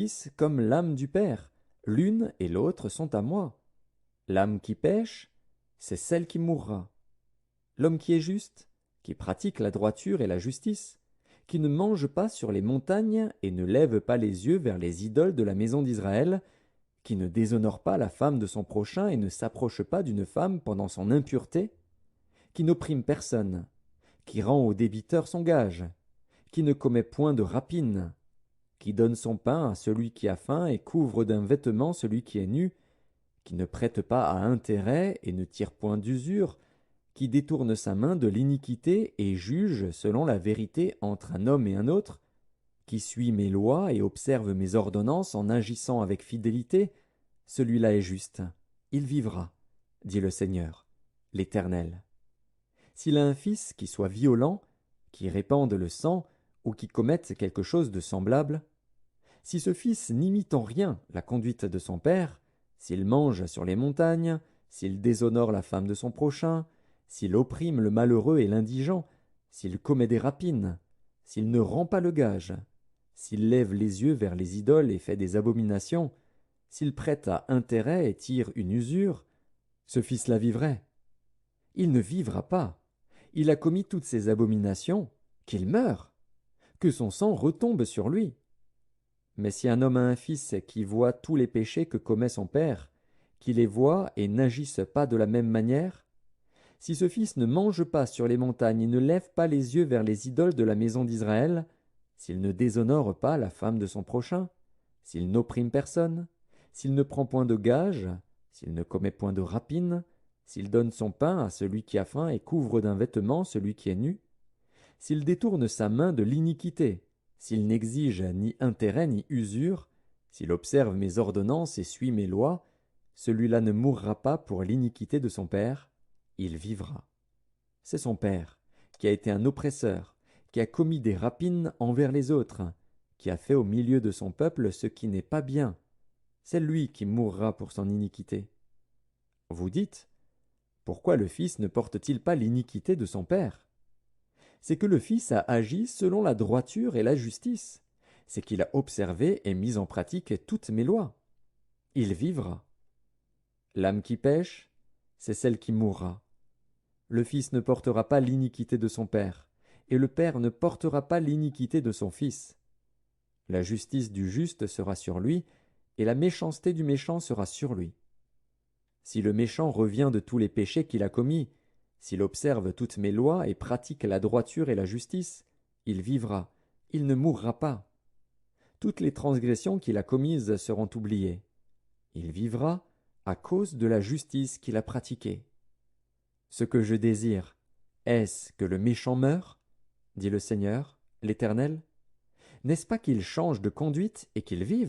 Fils comme l'âme du Père, l'une et l'autre sont à moi. L'âme qui pêche, c'est celle qui mourra. L'homme qui est juste, qui pratique la droiture et la justice, qui ne mange pas sur les montagnes et ne lève pas les yeux vers les idoles de la maison d'Israël, qui ne déshonore pas la femme de son prochain et ne s'approche pas d'une femme pendant son impureté, qui n'opprime personne, qui rend au débiteur son gage, qui ne commet point de rapine, qui donne son pain à celui qui a faim et couvre d'un vêtement celui qui est nu, qui ne prête pas à intérêt et ne tire point d'usure, qui détourne sa main de l'iniquité et juge selon la vérité entre un homme et un autre, qui suit mes lois et observe mes ordonnances en agissant avec fidélité, celui-là est juste, il vivra, dit le Seigneur, l'Éternel. S'il a un fils qui soit violent, qui répande le sang, ou qui commette quelque chose de semblable, si ce fils n'imite en rien la conduite de son père, s'il mange sur les montagnes, s'il déshonore la femme de son prochain, s'il opprime le malheureux et l'indigent, s'il commet des rapines, s'il ne rend pas le gage, s'il lève les yeux vers les idoles et fait des abominations, s'il prête à intérêt et tire une usure, ce fils-là vivrait. Il ne vivra pas. Il a commis toutes ces abominations, qu'il meure, que son sang retombe sur lui. Mais si un homme a un fils qui voit tous les péchés que commet son père, qui les voit et n'agisse pas de la même manière, si ce fils ne mange pas sur les montagnes et ne lève pas les yeux vers les idoles de la maison d'Israël, s'il ne déshonore pas la femme de son prochain, s'il n'opprime personne, s'il ne prend point de gage, s'il ne commet point de rapine, s'il donne son pain à celui qui a faim et couvre d'un vêtement celui qui est nu, s'il détourne sa main de l'iniquité, s'il n'exige ni intérêt ni usure, s'il observe mes ordonnances et suit mes lois, celui-là ne mourra pas pour l'iniquité de son père, il vivra. C'est son père, qui a été un oppresseur, qui a commis des rapines envers les autres, qui a fait au milieu de son peuple ce qui n'est pas bien. C'est lui qui mourra pour son iniquité. Vous dites, pourquoi le fils ne porte-t-il pas l'iniquité de son père? C'est que le Fils a agi selon la droiture et la justice. C'est qu'il a observé et mis en pratique toutes mes lois. Il vivra. L'âme qui pêche, c'est celle qui mourra. Le Fils ne portera pas l'iniquité de son Père, et le Père ne portera pas l'iniquité de son Fils. La justice du juste sera sur lui, et la méchanceté du méchant sera sur lui. Si le méchant revient de tous les péchés qu'il a commis, s'il observe toutes mes lois et pratique la droiture et la justice, il vivra, il ne mourra pas. Toutes les transgressions qu'il a commises seront oubliées. Il vivra à cause de la justice qu'il a pratiquée. Ce que je désire, est-ce que le méchant meure? Dit le Seigneur, l'Éternel. N'est-ce pas qu'il change de conduite et qu'il vive?